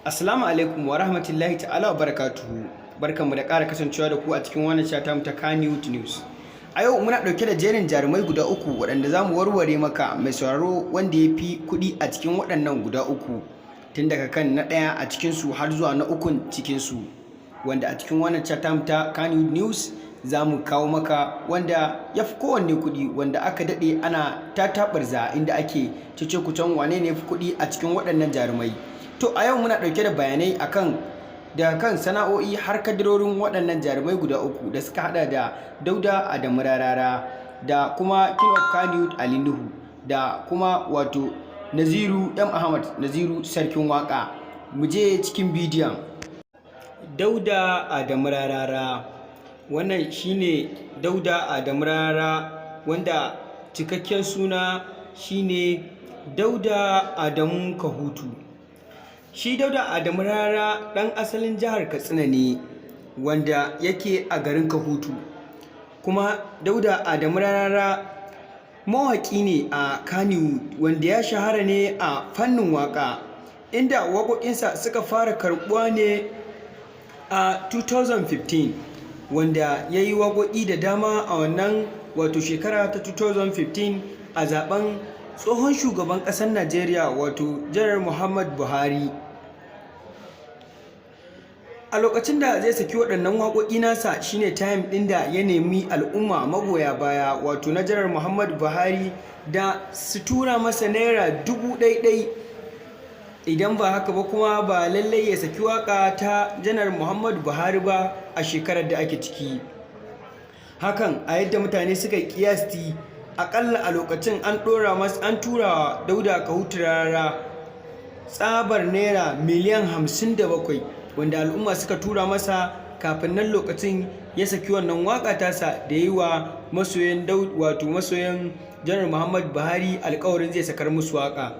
Assalamu alaikum wa rahmatullahi ta'ala wa barakatuhu. Barkanmu da ƙara kasancewa da ku a cikin wannan chata mu ta Tsakanin News. A yau muna ɗauke da jerin jarumai guda uku waɗanda za mu warware maka mai sauraro wanda ya fi kuɗi a cikin waɗannan guda uku. Tun daga kan na ɗaya a cikinsu har zuwa na ukun cikinsu. Wanda a cikin wannan chata mu ta Tsakanin News za mu kawo maka wanda ya fi kowanne kuɗi, wanda aka daɗe ana tataɓarza inda ake cece-kucen wane ne ya fi kuɗi a cikin waɗannan jarumai. To a yau muna ɗauke da bayanai daga kan sana'o'i har kadirorin waɗannan jarumai guda uku da suka haɗa da Dauda Adamu Rarara da kuma King of Kudi Ali Nuhu da kuma wato Naziru Naziru Sarkin Waka. Mu je cikin bidiyon. Dauda Adamu Rarara, wannan shine Dauda Adamu Rarara wanda cikakken suna shine Dauda Adamu Kahutu. Shi Dauda Adamu Rarara ɗan asalin jihar Katsina ne wanda yake a garin Kahutu. Kuma Dauda Adamu Rarara mawaƙi ne a Kannywood wanda ya shahara ne a fannin waƙa, inda waƙoƙinsa suka fara karɓuwa ne a 2015, wanda ya yi waƙoƙi da dama a wannan wato shekara ta 2015 a zaben tsohon shugaban ƙasar Najeriya wato Janar Muhammad Buhari. A lokacin da zai saki waɗannan waƙoƙi nasa shine time ɗin da ya nemi al'umma magoya baya wato na Janar Muhammad Buhari da su tura masa naira 1,000. Idan ba haka ba kuma ba lallai ya saki waƙa ta Janar Muhammad Buhari ba a shekarar da ake ciki. Hakan a yadda mutane suka yi kiyasti, aƙalla a lokacin an tura Dauda Kahutu Rarara tsabar naira miliyan 57, wanda al'umma suka tura masa kafin nan lokacin ya saki wannan waƙa tasa da yi wa masoyan Janar Muhammad Buhari alƙawarin zai sakar musu waƙa.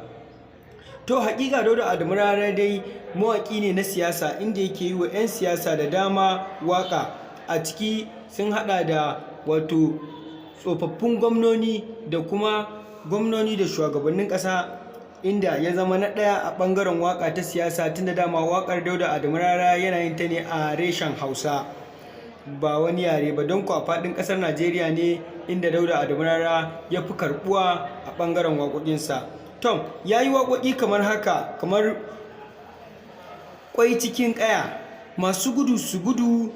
To haƙiƙa Dauda Adamu Rarara dai mawaƙi ne na siyasa, inda yake yi wa 'yan siyasa da dama waƙa. A ciki sun haɗa da wato tsofaffin gwamnoni da kuma gwamnoni da shugabannin ƙasa, inda ya zama na ɗaya a ɓangaren waƙa ta siyasa, tun da dama waƙar Dauda Adamu Rarara yana yin ta ne a reshen Hausa ba wani yare ba, don a faɗin ƙasar Najeriya ne inda Dauda Adamu Rarara ya fi karɓuwa a ɓangaren waƙoƙinsa. Tom ya yi waƙoƙi kamar haka, kamar ƙwai cikin ƙaya, masu gudu su gudu,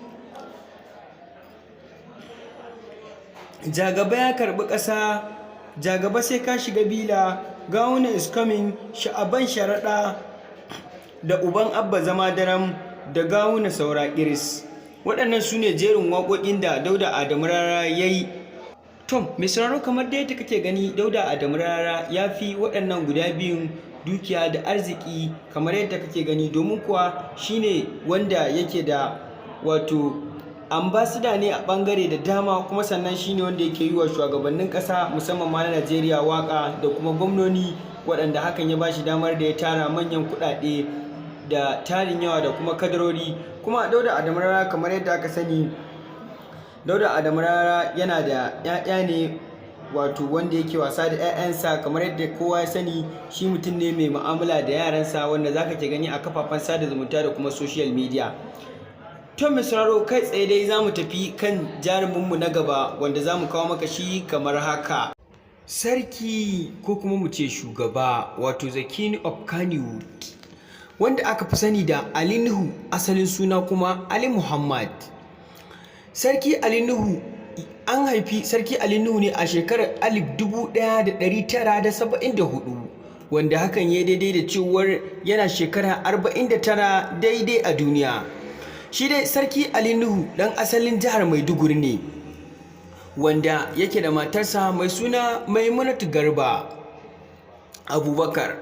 jagaba ya karɓi ƙasa, jagaba sai ka shiga bila, gawuna is coming, sha'aban sharaɗa, da uban abba zama daram, da gawuna saura iris. Waɗannan su ne jerin waƙoƙin da Dauda Adamu Rarara ya yi. Tom mai sauraro, kamar da yadda kake gani, Dauda Adamu Rarara ya fi waɗannan guda biyun dukiya da arziki kamar yadda kake gani, domin kuwa shine wanda yake da wato ambasada ne a ɓangare da dama, kuma sannan shine wanda yake yi wa shugabannin ƙasa musamman ma na Najeriya waƙa da kuma gwamnoni, waɗanda hakan ya bashi damar da ya tara manyan kuɗaɗe da tarin yawa da kuma kadarori. Kuma Dauda Adamu Rarara kamar yadda aka sani, Dauda Adamu Rarara yana da 'ya'ya ne wato wanda yake wasa da 'ya'yansa, kamar yadda kowa ya sani shi mutum ne mai mu'amala da yaransa, wanda zaka ke gani a kafafen sada zumunta da kuma social media. To mai sauraro, kai tsaye dai za mu tafi kan jaruminmu na gaba, wanda za mu kawo maka shi kamar haka. Sarki, ko kuma mu ce shugaba, wato the king of Kannywood, wanda aka fi sani da Ali Nuhu, asalin suna kuma Ali Muhammad. Sarki Ali Nuhu, an haifi Sarki Ali Nuhu ne a shekarar 1974, wanda hakan ya daidai da cewar yana shekara 49 daidai a duniya. Shi dai Sarki Ali Nuhu ɗan asalin jihar Maiduguri ne, wanda yake da matarsa mai suna Maimunatu Garba Abubakar,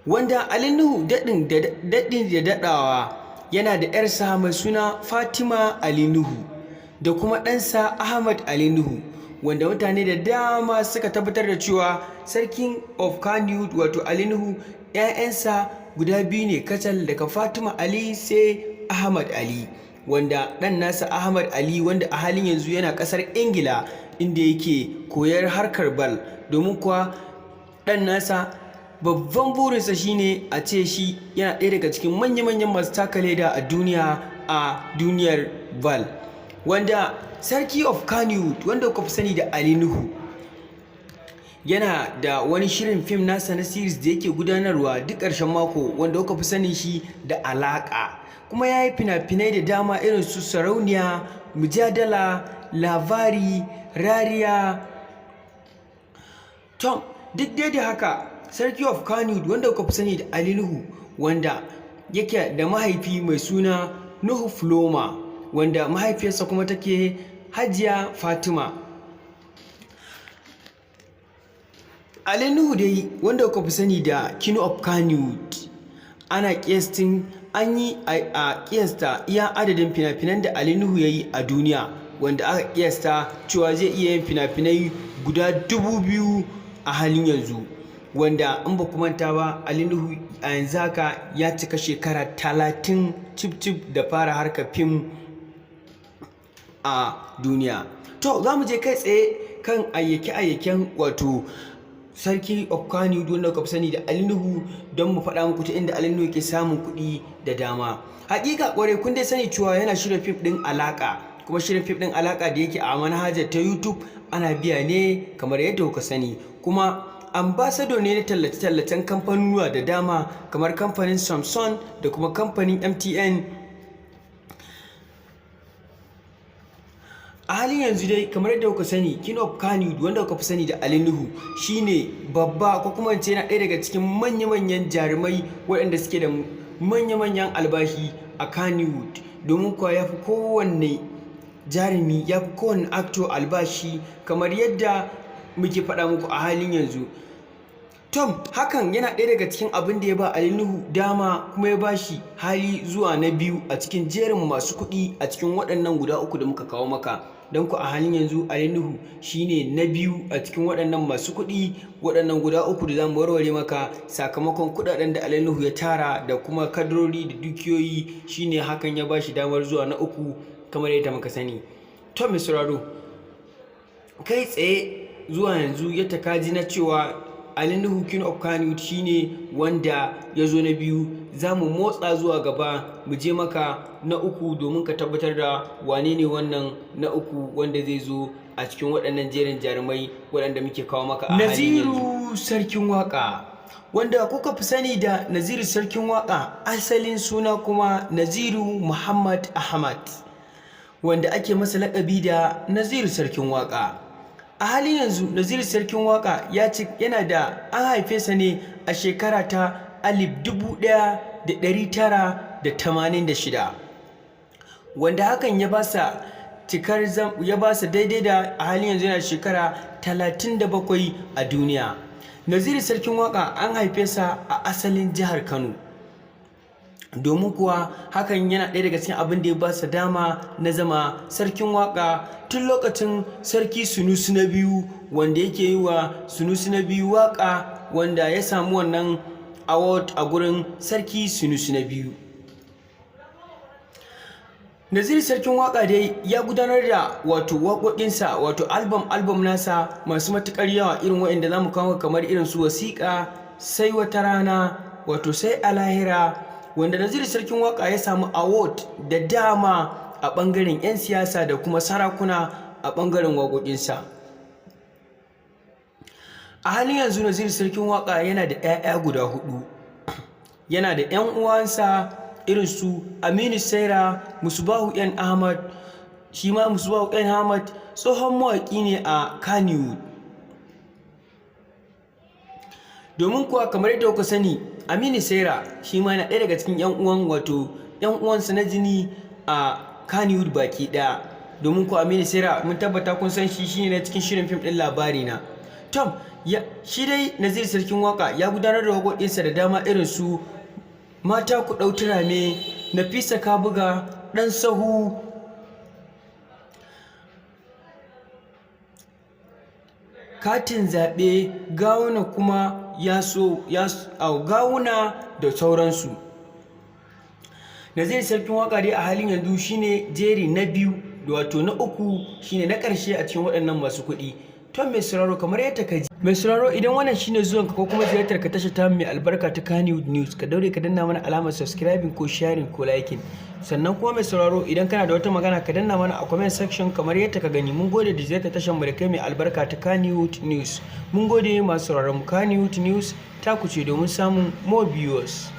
wanda Ali Nuhu daɗin da daɗawa yana da 'yarsa mai suna Fatima Ali Nuhu da kuma ɗansa Ahmad Ali Nuhu, wanda mutane da dama suka tabbatar da cewa Sarkin of Kannywood wato Ali Nuhu 'ya'yansa guda biyu ne kacal, daga Fatima Ali sai Ahmad Ali, wanda ɗan nasa Ahmad Ali wanda a halin yanzu yana ƙasar Ingila inda yake koyar harkar bal, domin kuwa ɗan nasa babban burinsa shine a ce shi yana ɗaya daga cikin manya-manyan masu taka leda a duniyar bal, wanda sarki of Kannywood wanda kuka fi sani da Ali Nuhu yana da wani shirin fim nasa na series da yake gudanarwa duk ƙarshen mako wanda kuka fi sani shi da Alaƙa, kuma ya yi fina-finai da dama irin su Sarauniya, Mujadala, Labari, Rariya. Tom, duk dai da haka sarki of Kannywood wanda kuka fi sani da Ali Nuhu wanda yake da mahaifi mai suna Nuhu Floma, wanda mahaifiyarsa kuma take Hajiya Fatima. Ali Nuhu dai wanda kuka fi sani da King of Kannywood, ana kiyastin an yi a kiyasta iya adadin fina-finan da Ali Nuhu ya yi a duniya, wanda aka kiyasta cewa zai iya yin fina-finai guda 2000 a halin yanzu, wanda in ba ku manta ba Ali Nuhu a yanzu haka ya cika shekara 30 cif da fara harkar fim a duniya. To za mu je kai tsaye kan ayyake-ayyaken wato sarki of Kannywood wanda kuka sani da Ali Nuhu don mu faɗa muku ta inda Ali Nuhu yake samun kuɗi da dama. Hakika ƙwarai kun dai sani cewa yana shirin fim ɗin Alaƙa, kuma shirin fim ɗin Alaƙa da yake a manhajar ta YouTube ana biya ne kamar yadda kuka sani, kuma ambassador ne na tallace-tallacen kamfanuwa da dama kamar kamfanin Samsung da kuma kamfanin MTN. A halin yanzu dai kamar yadda kuka sani King of Kannywood wanda kuka fi sani da Ali Nuhu shine babba ko kuma ce yana ɗaya daga cikin manya-manyan jarumai waɗanda suke da manya-manyan albashi a Kannywood, domin kuwa ya fi kowanne jarumi, ya fi kowanne actor albashi kamar yadda muke faɗa muku a halin yanzu. Tom, hakan yana ɗaya daga cikin abin da ya ba Ali Nuhu dama kuma ya ba shi hali zuwa na biyu a cikin jerin masu kuɗi a cikin waɗannan guda uku da muka kawo maka. Don ku a halin yanzu Ali Nuhu shine na biyu a cikin waɗannan masu kuɗi waɗannan guda uku da zamu warware maka sakamakon kuɗaɗen da Ali Nuhu ya tara da kuma kadrori da dukiyoyi, shine hakan ya ba shi damar zuwa na uku kamar yadda muka sani. Tom mai sauraro, kai tsaye zuwa yanzu ya takaji na cewa Ali Nuhu King of Kannywood shine wanda ya zo na biyu. Za mu motsa zuwa gaba mu je maka na uku domin ka tabbatar da wane ne wannan na uku wanda zai zo a cikin waɗannan jerin jarumai waɗanda muke kawo maka a halin yanzu. Naziru Sarkin Waka, wanda kuka fi sani da Naziru Sarkin Waka, asalin suna kuma Naziru Muhammad Ahmad, wanda ake masa laƙabi da Naziru Sarkin Waka. A halin yanzu Naziru Sarkin Waka yana da an haife sa ne a shekara ta 1986, wanda hakan ya ba sa daidai da a halin yanzu yana shekara 37 a duniya. Naziru Sarkin Waka an haife sa a asalin jihar Kano, domin kuwa hakan yana ɗaya daga cikin abin da ya ba sa dama na zama sarkin waka tun lokacin sarki Sunusi na biyu, wanda yake yi wa Sunusi na biyu waka, wanda ya samu wannan award a gurin sarki Sunusi na biyu. Naziru Sarkin Waka dai ya gudanar da wato waƙoƙinsa wato album nasa masu matuƙar yawa irin waɗanda zamu kawo kamar irin su Wasiƙa, Sai Wata Rana, wato Sai a Lahira, wanda Naziru Sarkin Waka ya samu award da dama a ɓangaren 'yan siyasa da kuma sarakuna a ɓangaren waƙoƙinsa. A halin yanzu Naziru Sarkin Waka yana da 'ya'ya guda 4. Yana da 'yan uwansa irin su Aminu Saira, Musbahu N Ahmad, shi ma Musbahu N Ahmad tsohon mawaƙi ne a Kannywood. Domin kuwa kamar yadda kuka sani Aminu Saira shi ma yana ɗaya daga cikin 'yan uwansa na jini a Kannywood baki ɗaya. Domin kuwa Aminu Saira mun tabbata kun san shi shine na cikin shirin fim ɗin Labari Na. Tom, shi dai Naziru Sarkin Waka ya gudanar da waƙoƙinsa da dama irin su Mata Ku Ɗau Turame, Nafisa Ka Buga, Ɗan Sahu, Katin Zaɓe, Gawuna kuma Gawuna da sauransu. Naziru Sarkin Waka dai a halin yanzu shine jeri na biyu, wato na uku shine na ƙarshe a cikin waɗannan masu kuɗi. To mai sauraro kamar yadda ka ji. Mai sauraro idan wannan shine zuwanka ko kuma ziyartar ka tashar ta mai albarka ta Tsakanin News, ka daure ka danna mana alamar subscribing ko sharing ko liking. Sannan kuma mai sauraro idan kana da wata magana ka danna mana a comment section kamar yadda ka gani. Mun gode da ziyartar tashar mu da kai mai albarka ta Tsakanin News. Mun gode masu sauraron mu. Tsakanin News ta kuce domin samun more viewers.